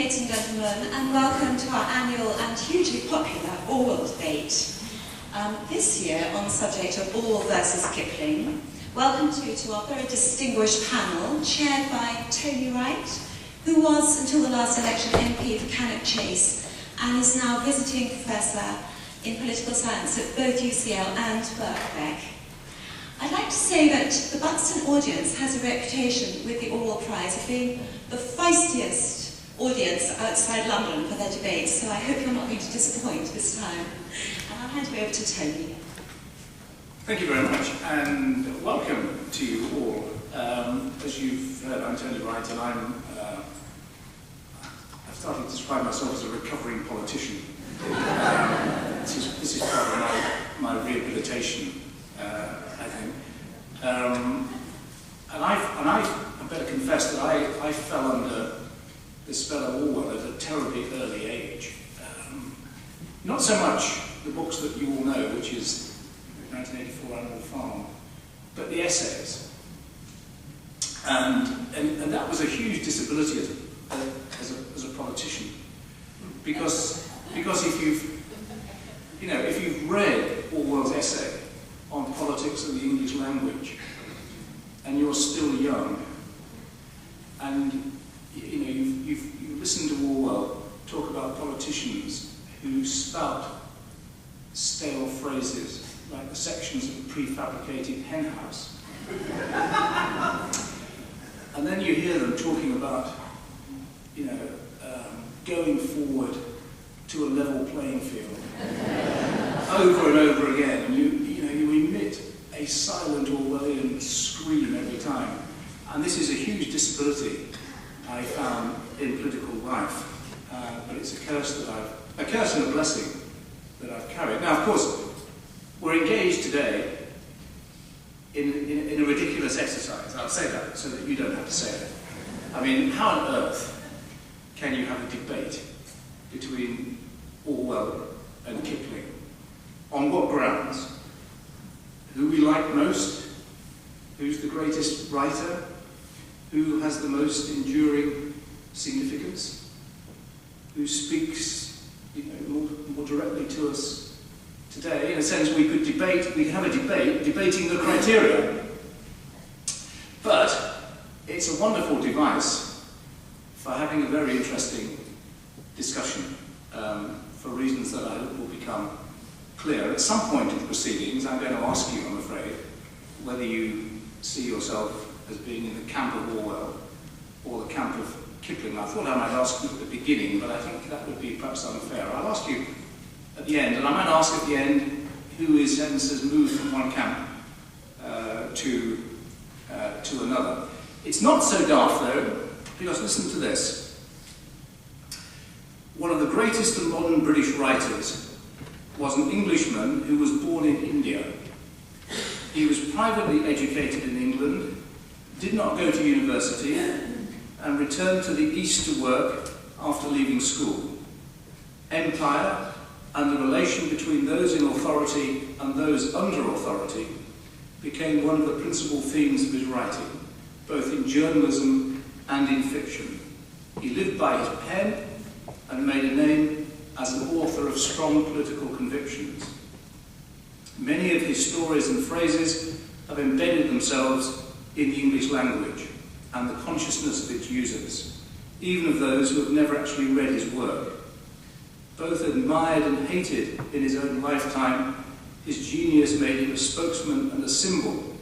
ladies and gentlemen, and welcome to our annual and hugely popular Orwell debate. This year on the subject of Orwell versus Kipling. Welcome to our very distinguished panel, chaired by Tony Wright, who was, until the last election, MP for Cannock Chase, and is now visiting professor in political science at both UCL and Birkbeck. I'd like to say that the Buxton audience has a reputation with the Orwell Prize of being the feistiest audience outside London for their debates, so I hope you're not going to disappoint this time. And I'll hand you over to Tony. Thank you very much, and welcome to you all. As you've heard, I'm Tony Wright, and I've started to describe myself as a recovering politician. This is part of my rehabilitation, I think. And I better confess that I fell under the spell of Orwell at a terribly early age. Not so much the books that you all know, which is 1984 Animal Farm, but the essays. And that was a huge disability as a politician, because if you've read Orwell's essay on politics and the English language, and you're still young, and you've listened to Orwell talk about politicians who spout stale phrases like the sections of a prefabricated henhouse. And then you hear them talking about, going forward to a level playing field over and over again, and you emit a silent Orwellian scream every time. And this is a huge disability I found in political life, but it's a curse and a blessing that I've carried. Now, of course, we're engaged today in a ridiculous exercise. I'll say that so that you don't have to say it. I mean, how on earth can you have a debate between Orwell and Kipling? On what grounds? Who we like most? Who's the greatest writer? Who has the most enduring significance? Who speaks more directly to us today? In a sense, we could have a debate debating the criteria. But it's a wonderful device for having a very interesting discussion, for reasons that I hope will become clear. At some point in the proceedings, I'm going to ask you, I'm afraid, whether you see yourself as being in the camp of Orwell or the camp of Kipling. I thought I might ask you at the beginning, but I think that would be perhaps unfair. I'll ask you at the end, and I might ask at the end who has moved from one camp to another. It's not so daft, though, because listen to this. One of the greatest of modern British writers was an Englishman who was born in India. He was privately educated in England, did not go to university, and returned to the East to work after leaving school. Empire and the relation between those in authority and those under authority became one of the principal themes of his writing, both in journalism and in fiction. He lived by his pen and made a name as an author of strong political convictions. Many of his stories and phrases have embedded themselves in the English language and the consciousness of its users, even of those who have never actually read his work. Both admired and hated in his own lifetime, his genius made him a spokesman and a symbol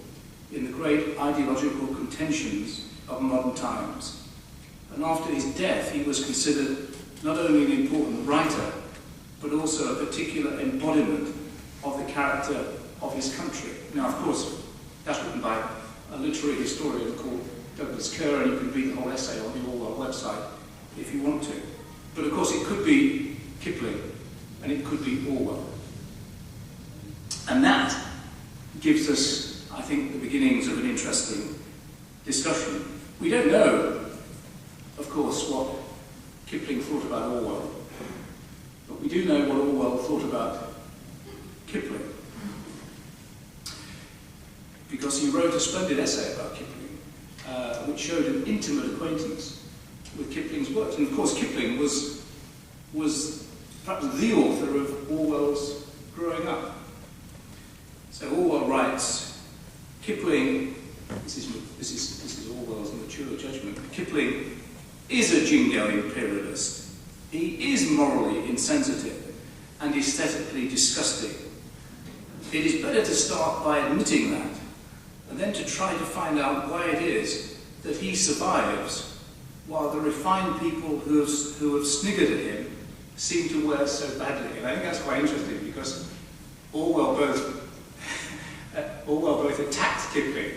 in the great ideological contentions of modern times. And after his death, he was considered not only an important writer, but also a particular embodiment of the character of his country. Now, of course, that's written by a literary historian called Douglas Kerr, and you can read the whole essay on the Orwell website if you want to. But of course, it could be Kipling, and it could be Orwell. And that gives us, I think, the beginnings of an interesting discussion. We don't know, of course, what Kipling thought about Orwell, but we do know what Orwell thought about Kipling, because he wrote a splendid essay about Kipling, which showed an intimate acquaintance with Kipling's works. And of course, Kipling was perhaps the author of Orwell's Growing Up. So Orwell writes, Kipling, this is Orwell's mature judgment, Kipling is a jingo imperialist. He is morally insensitive and aesthetically disgusting. It is better to start by admitting that, and then to try to find out why it is that he survives, while the refined people who have sniggered at him seem to wear so badly. And I think that's quite interesting, because Orwell both attacked Kipling,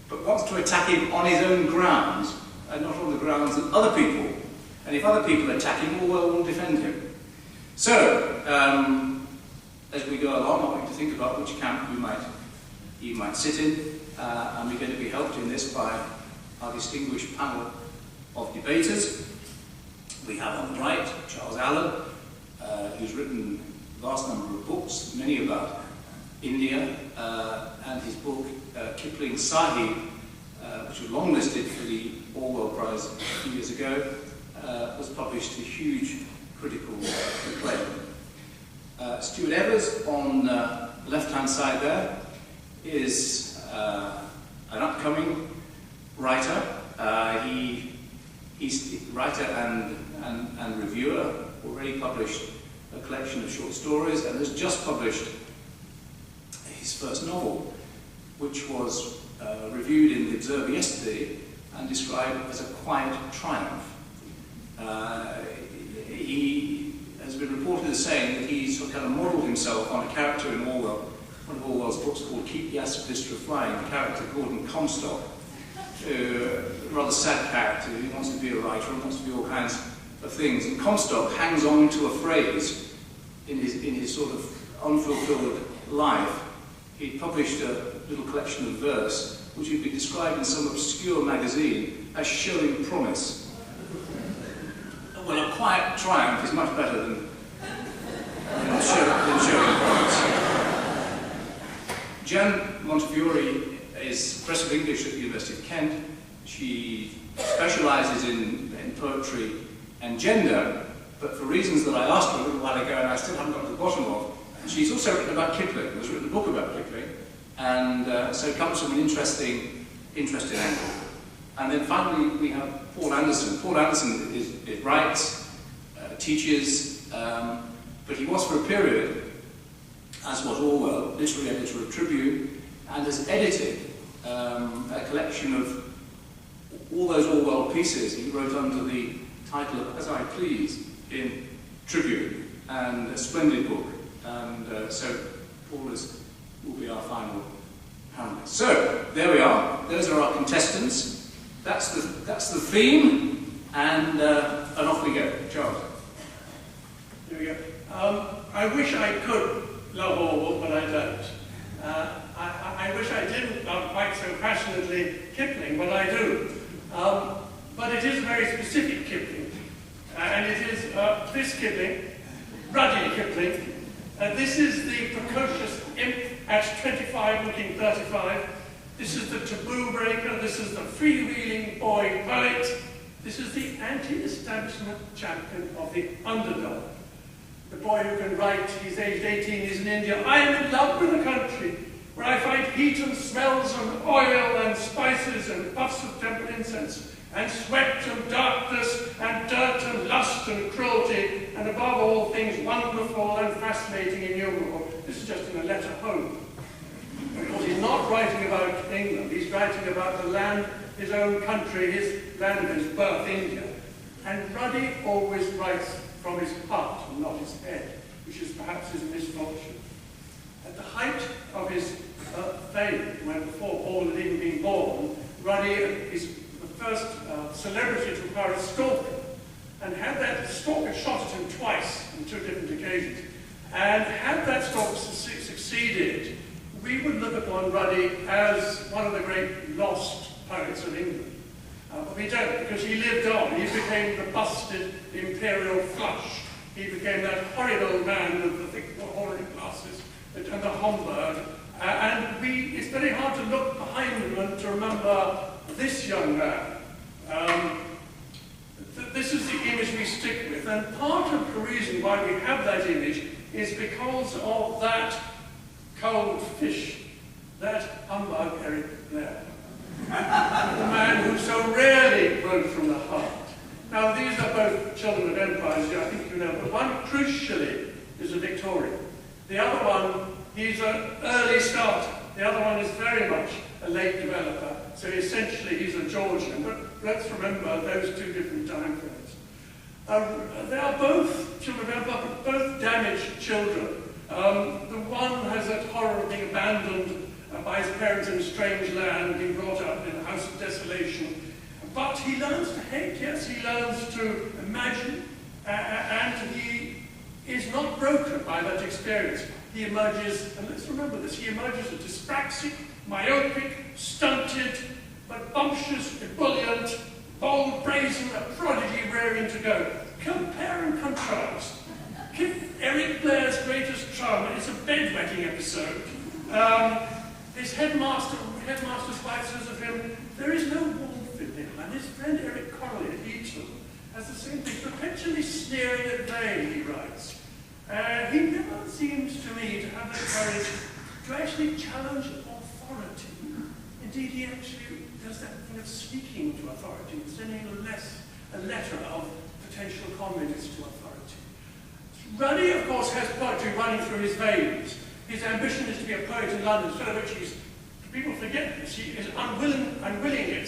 but wants to attack him on his own grounds, and not on the grounds of other people. And if other people attack him, Orwell will defend him. So, as we go along, I'm going to think about which camp you might sit in, and we're going to be helped in this by our distinguished panel of debaters. We have on the right Charles Allen, who's written a vast number of books, many about India, and his book Kipling Sahib, which was longlisted for the Orwell Prize a few years ago, was published to huge critical acclaim. Stuart Evers, on the left-hand side there, is an upcoming writer. He's a writer and reviewer, already published a collection of short stories, and has just published his first novel, which was reviewed in The Observer yesterday and described as a quiet triumph. He has been reported as saying that he sort of kind of modelled himself on a character in Orwell, one of Orwell's books called Keep the Aspidistra Flying, the character Gordon Comstock, a rather sad character who wants to be a writer and wants to be all kinds of things. And Comstock hangs on to a phrase in his sort of unfulfilled life. He published a little collection of verse which would be described in some obscure magazine as showing promise. Well, a quiet triumph is much better than showing promise. Jan Montefiore is Professor of English at the University of Kent. She specialises in poetry and gender, but for reasons that I asked her a little while ago and I still haven't got to the bottom of, she's also written about Kipling. Has written a book about Kipling, and so it comes from an interesting angle. And then finally we have Paul Anderson. Paul Anderson writes, teaches, but he was for a period, as was Orwell, literary editor of Tribune, and has edited a collection of all those Orwell pieces he wrote under the title of As I Please in Tribune, and a splendid book. And so Paul will be our final panelist. So there we are. Those are our contestants. That's the theme, and off we go. Charles. Here we go. I wish I could love Orwell, but I don't. I wish I didn't love quite so passionately Kipling, but I do. But it is very specific Kipling, and it is this Kipling, ruddy Kipling. This is the precocious imp at 25 looking 35. This is the taboo breaker. This is the freewheeling boy poet. This is the anti-establishment champion of the underdog. The boy who can write, he's aged 18, he's in India. I am in love with a country where I find heat and smells and oil and spices and puffs of temple incense and sweat and darkness and dirt and lust and cruelty and above all things wonderful and fascinating and innumerable. This is just in a letter home. Because he's not writing about England, he's writing about the land, his own country, his land of his birth, India. And Ruddy always writes from his heart and not his head, which is perhaps his misfortune. At the height of his fame, when before Paul had even been born, Ruddy is the first celebrity to acquire a stalker, and had that stalker shot at him twice on two different occasions. And had that stalker succeeded, we would look upon Ruddy as one of the great lost poets of England. But we don't, because he lived on. He became the busted imperial flush. He became that horrid old man with the thick horrid glasses and the Homburg. It's very hard to look behind him and to remember this young man. image we stick with, and part of the reason why we have that image is because of that cold fish, that humbug Eric Blair, the man who so rarely wrote from the heart. Now, these are both children of empires, I think you know, but one, crucially, is a Victorian. The other one, he's an early starter. The other one is very much a late developer, so essentially he's a Georgian. But let's remember those two different time frames. They are both children of empire, but both damaged children. The one has that horror of being abandoned by his parents in a strange land, being brought up in a house of desolation. But he learns to hate, yes, he learns to imagine, and he is not broken by that experience. He emerges, and let's remember this, he emerges a dyspraxic, myopic, stunted, but bumptious, ebullient, bold, brazen, a prodigy raring to go. Compare and contrast. Eric Blair's greatest trauma is a bedwetting episode. His headmaster's wife says of him, there is no warmth in him, and his friend Eric Connolly at Eton has the same thing, perpetually sneering at vain, he writes. He never seems to me to have the courage to actually challenge authority. Indeed, he actually does that thing of speaking to authority and sending a letter of potential communist to authority. Ruddy, of course, has poetry running through his veins. His ambition is to be a poet in London, instead of which people forget this. He is unwilling